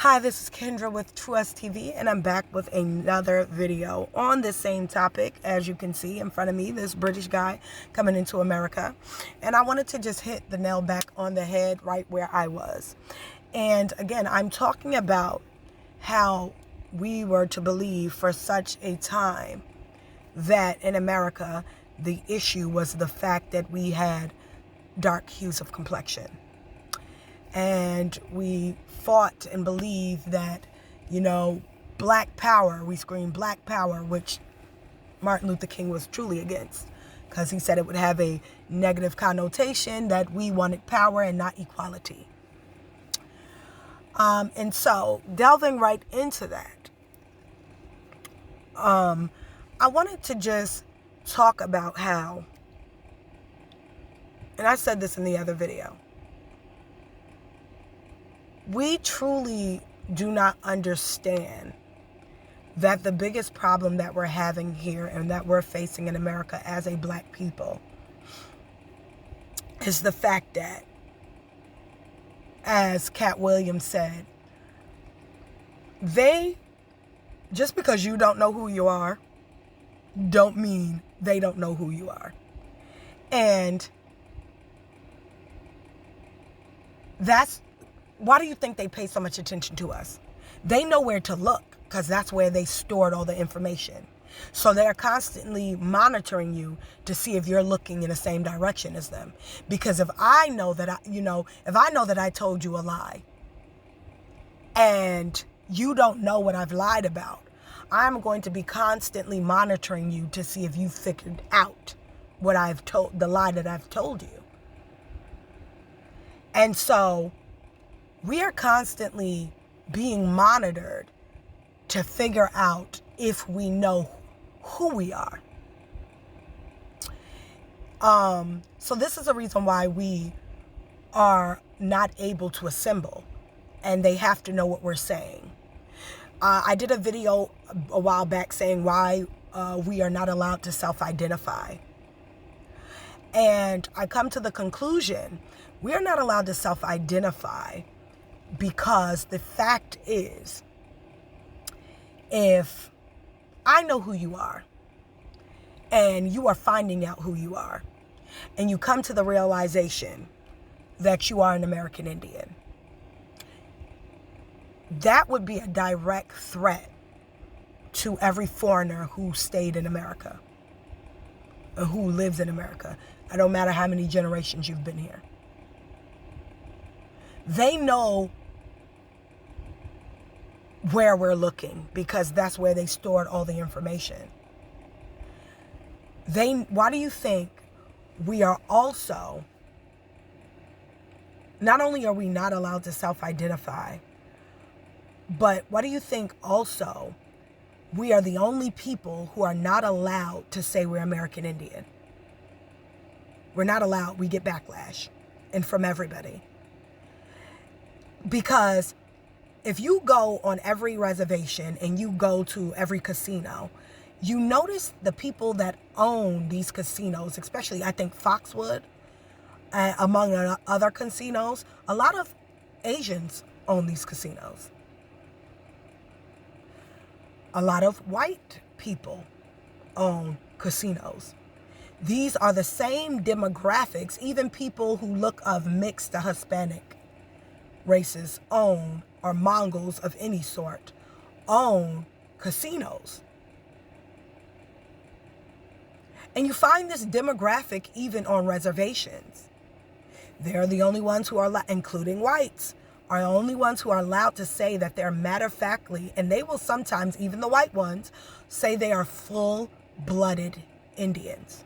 Hi, this is Kendra with Trust TV, and I'm back with another video on this same topic. As you can see in front of me, this British guy coming into America. And I wanted to just hit the nail back on the head right where I was. And again, I'm talking about how we were to believe for such a time that in America, the issue was the fact that we had dark hues of complexion. And we fought and believed that, black power, we screamed black power, which Martin Luther King was truly against, because he said it would have a negative connotation, that we wanted power and not equality. And so, delving right into that, I wanted to just talk about how, and I said this in the other video, we truly do not understand that the biggest problem that we're having here and that we're facing in America as a black people is the fact that, as Cat Williams said, just because you don't know who you are, don't mean they don't know who you are. And why do you think they pay so much attention to us? They know where to look, because that's where they stored all the information. So they're constantly monitoring you to see if you're looking in the same direction as them. Because if I know that I told you a lie and you don't know what I've lied about, I'm going to be constantly monitoring you to see if you figured out the lie that I've told you. And so we are constantly being monitored to figure out if we know who we are. So this is a reason why we are not able to assemble, and they have to know what we're saying. I did a video a while back saying why we are not allowed to self-identify. And I come to the conclusion, we are not allowed to self-identify because the fact is, if I know who you are and you are finding out who you are and you come to the realization that you are an American Indian, that would be a direct threat to every foreigner who stayed in America or who lives in America. It don't matter how many generations you've been here. They know where we're looking because that's where they stored all the information. Why do you think we are also, not only are we not allowed to self-identify, but what do you think also we are the only people who are not allowed to say we're American Indian? We're not allowed. We get backlash, and from everybody. Because if you go on every reservation and you go to every casino, you notice the people that own these casinos, especially I think Foxwood, among other casinos, a lot of Asians own these casinos. A lot of white people own casinos. These are the same demographics, even people who look of mixed to Hispanic races own, or Mongols of any sort, own casinos. And you find this demographic even on reservations. They're the only ones who are, including whites, are the only ones who are allowed to say that they're matter-of-factly, and they will sometimes, even the white ones, say they are full-blooded Indians.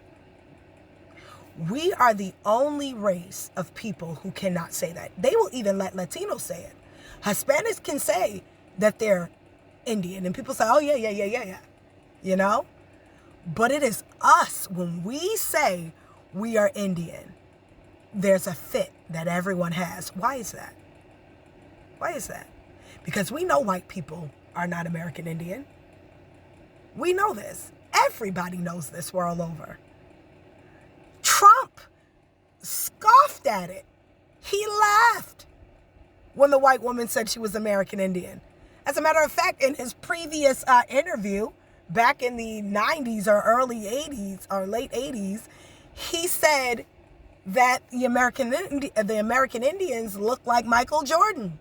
We are the only race of people who cannot say that. They will even let Latinos say it. Hispanics can say that they're Indian, and people say, oh, yeah. But it is us, when we say we are Indian, there's a fit that everyone has. Why is that? Why is that? Because we know white people are not American Indian. We know this. Everybody knows this world over. Trump scoffed at it. He laughed. when the white woman said she was American Indian. As a matter of fact, in his previous interview back in the 90s or early 80s or late 80s, he said that the American Indians look like Michael Jordan.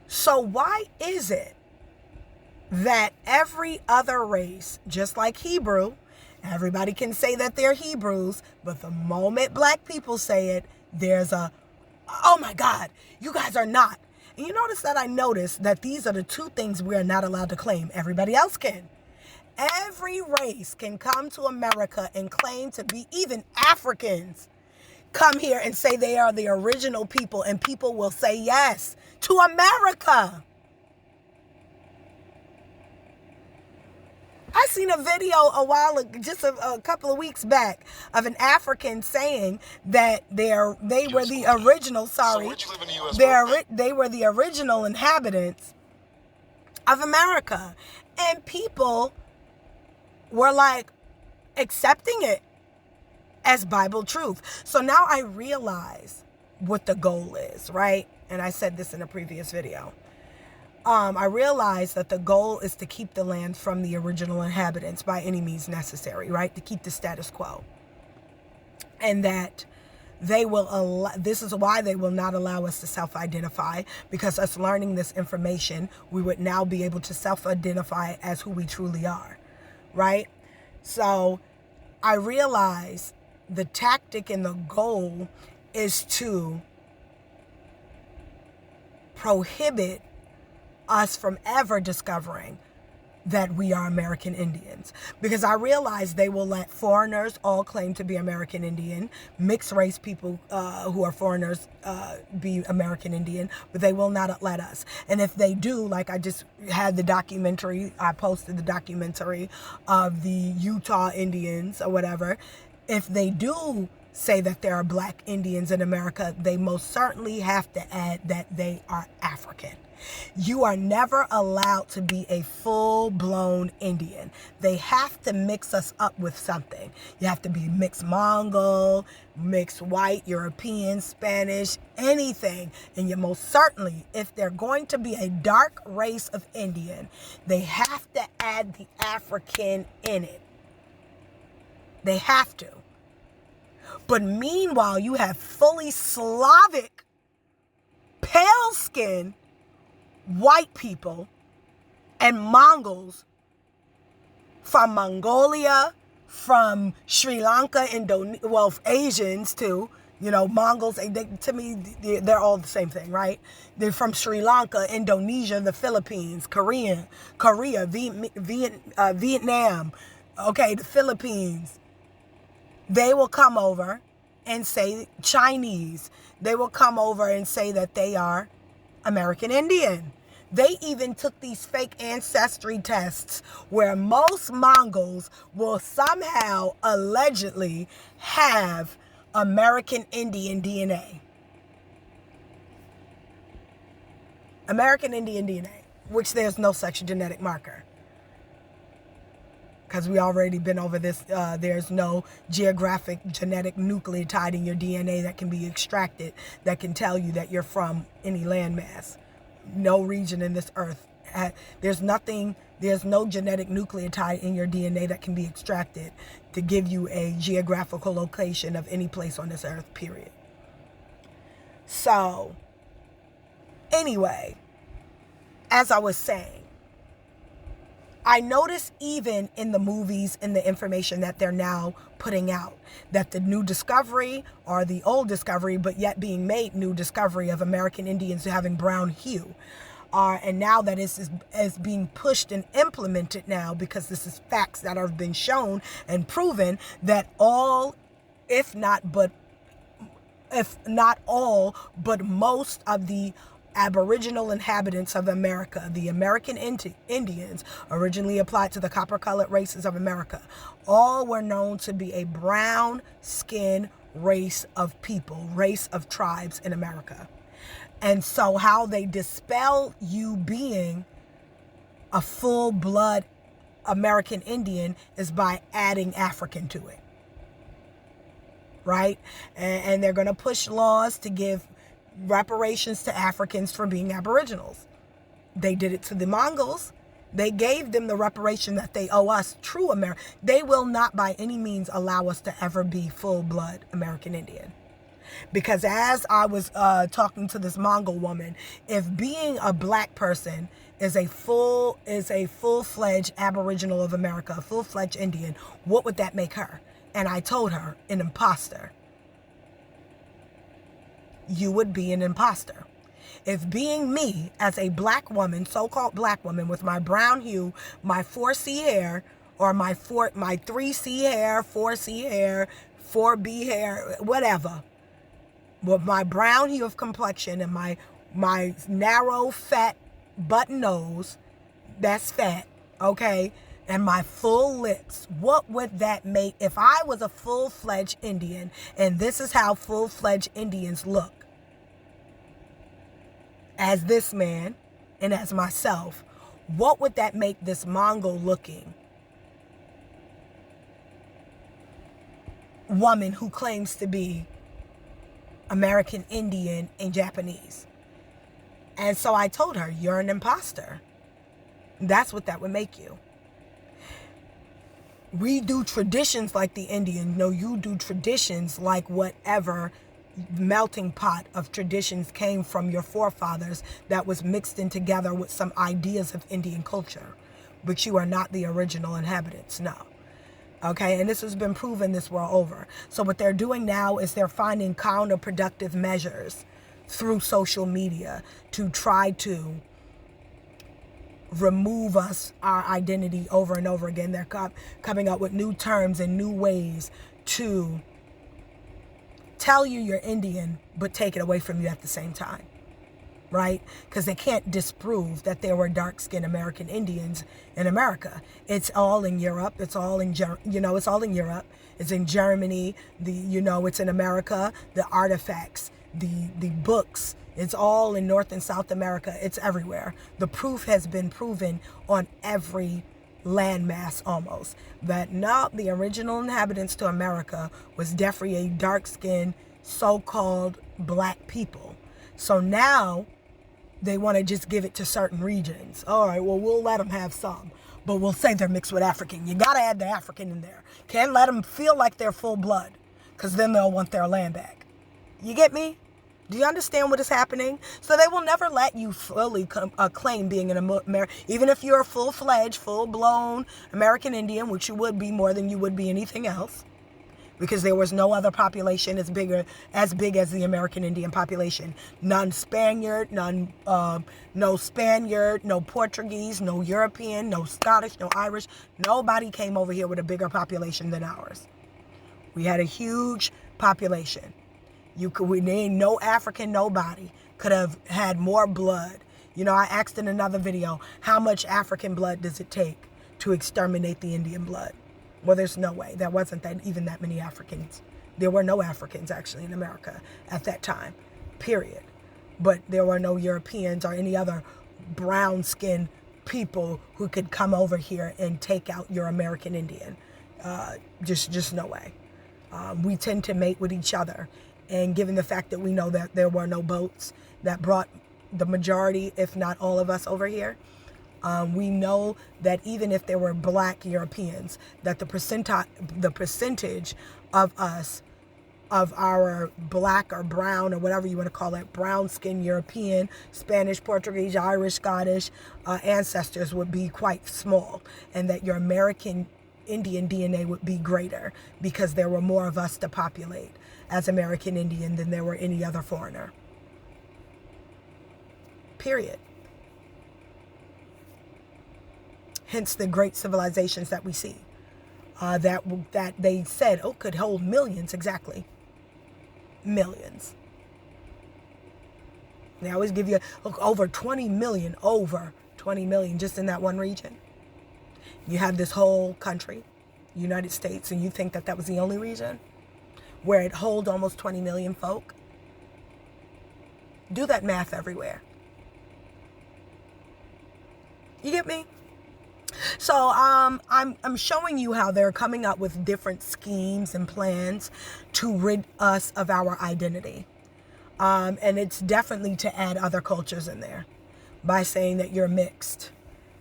So why is it that every other race, just like Hebrew, everybody can say that they're Hebrews, but the moment black people say it, there's a, oh my God, you guys are not. And you notice that I noticed that these are the two things we are not allowed to claim. Everybody else can. Every race can come to America and claim to be, even Africans come here and say they are the original people, and people will say yes to America. I seen a video a while ago, just a couple of weeks back, of an African saying that they were the original. They were the original inhabitants of America, and people were like accepting it as Bible truth. So now I realize what the goal is, right? And I said this in a previous video. I realized that the goal is to keep the land from the original inhabitants by any means necessary, right? To keep the status quo. And that this is why they will not allow us to self-identify, because us learning this information, we would now be able to self-identify as who we truly are, right? So I realize the tactic and the goal is to prohibit us from ever discovering that we are American Indians. Because I realize they will let foreigners all claim to be American Indian, mixed race people who are foreigners be American Indian, but they will not let us. And if they do, like I just had the documentary, I posted the documentary of the Utah Indians or whatever, if they do say that there are black Indians in America, they most certainly have to add that they are African. You are never allowed to be a full-blown Indian. They have to mix us up with something. You have to be mixed Mongol, mixed white, European, Spanish, anything. And you most certainly, if they're going to be a dark race of Indian, they have to add the African in it. They have to. But meanwhile, you have fully Slavic, pale skin, white people and Mongols from Mongolia, from Sri Lanka, Asians too. You know, Mongols, to me, they're all the same thing, right? They're from Sri Lanka, Indonesia, the Philippines, Korea, Vietnam, okay, the Philippines. They will come over and say Chinese. They will come over and say that they are American Indian. They even took these fake ancestry tests where most Mongols will somehow allegedly have American Indian DNA. American Indian DNA, which there's no such genetic marker. Because we already been over this, there's no geographic genetic nucleotide in your DNA that can be extracted that can tell you that you're from any landmass. No region in this earth. There's no genetic nucleotide in your DNA that can be extracted to give you a geographical location of any place on this earth, period. So, anyway, as I was saying, I notice even in the movies and the information that they're now putting out, that the new discovery or the old discovery, but yet being made new discovery of American Indians having brown hue, and now that is being pushed and implemented now, because this is facts that have been shown and proven that all, if not all, but most of the Aboriginal inhabitants of America, the American Indians, originally applied to the copper-colored races of America, all were known to be a brown-skinned race of people, race of tribes in America. And so how they dispel you being a full-blood American Indian is by adding African to it. right? And they're going to push laws to give reparations to Africans for being Aboriginals. They did it to the Mongols. They gave them the reparation that they owe us, true America. They will not by any means allow us to ever be full-blood American Indian. Because as I was talking to this Mongol woman, if being a black person is a full-fledged Aboriginal of America, a full-fledged Indian, what would that make her? And I told her, an imposter. You would be an imposter. If being me as a black woman, so-called black woman with my brown hue, my 4C hair, or my 3C hair, 4C hair, 4B hair, whatever, with my brown hue of complexion and my narrow, fat button nose, that's fat, okay, and my full lips, what would that make if I was a full-fledged Indian, and this is how full-fledged Indians look? As this man and as myself, what would that make this Mongol looking woman who claims to be American Indian and Japanese? And so I told her, you're an imposter. That's what that would make you. We do traditions like the Indian. No, you do traditions like whatever melting pot of traditions came from your forefathers that was mixed in together with some ideas of Indian culture. But you are not the original inhabitants, no. Okay, and this has been proven this world over. So what they're doing now is they're finding counterproductive measures through social media to try to remove our identity over and over again. They're coming up with new terms and new ways to tell you you're Indian, but take it away from you at the same time, right? Because they can't disprove that there were dark-skinned American Indians in America. It's all in Europe. It's all in, it's all in Europe. It's in Germany. It's in America. The artifacts, the books, it's all in North and South America. It's everywhere. The proof has been proven on every landmass almost, that not the original inhabitants to America was definitely a dark-skinned, so-called black people. So now they want to just give it to certain regions. All right, well, we'll let them have some, but we'll say they're mixed with African. You got to add the African in there. Can't let them feel like they're full blood, because then they'll want their land back. You get me? Do you understand what is happening? So they will never let you fully claim being an American, even if you're a full-fledged, full-blown American Indian, which you would be more than you would be anything else, because there was no other population as big as the American Indian population. None Spaniard, no Spaniard, no Portuguese, no European, no Scottish, no Irish. Nobody came over here with a bigger population than ours. We had a huge population. We named no African, nobody could have had more blood. I asked in another video, how much African blood does it take to exterminate the Indian blood? Well, there's no way. There wasn't even that many Africans. There were no Africans actually in America at that time, period. But there were no Europeans or any other brown-skinned people who could come over here and take out your American Indian. Just no way. We tend to mate with each other. And given the fact that we know that there were no boats that brought the majority, if not all of us over here, we know that even if there were black Europeans, that the percentage of us, of our black or brown or whatever you want to call it, brown-skinned European, Spanish, Portuguese, Irish, Scottish ancestors would be quite small, and that your American Indian DNA would be greater because there were more of us to populate as American Indian than there were any other foreigner. Period. Hence the great civilizations that we see, that they said, could hold millions, exactly. Millions. They always give you, over 20 million just in that one region. You have this whole country, United States, and you think that was the only region where it holds almost 20 million folk? Do that math everywhere. You get me? So I'm showing you how they're coming up with different schemes and plans to rid us of our identity. And it's definitely to add other cultures in there by saying that you're mixed.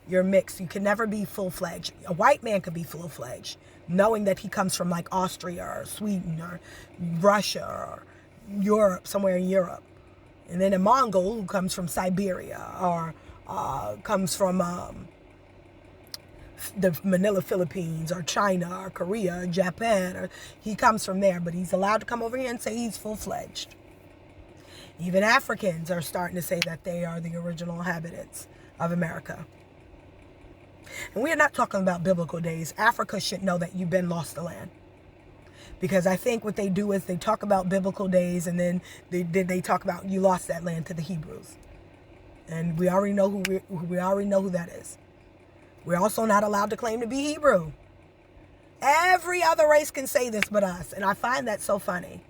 You're mixed. You can never be full-fledged. A white man could be full-fledged, knowing that he comes from like Austria or Sweden or Russia or Europe, somewhere in Europe. And then a Mongol who comes from Siberia or comes from the Manila, Philippines, or China, or Korea, or Japan, or he comes from there, but he's allowed to come over here and say he's full-fledged. Even Africans are starting to say that they are the original inhabitants of America. And we are not talking about biblical days. Africa should know that you've been lost the land. Because I think what they do is they talk about biblical days and then they talk about you lost that land to the Hebrews. And we already know who that is. We're also not allowed to claim to be Hebrew. Every other race can say this but us. And I find that so funny.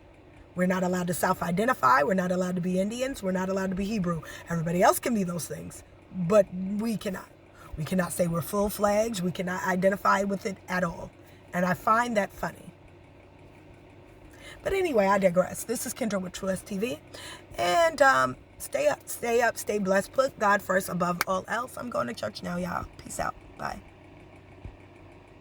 We're not allowed to self-identify. We're not allowed to be Indians. We're not allowed to be Hebrew. Everybody else can be those things. But we cannot. We cannot say we're full-fledged. We cannot identify with it at all. And I find that funny. But anyway, I digress. This is Kendra with True TV. And stay up, stay blessed. Put God first above all else. I'm going to church now, y'all. Peace out. Bye.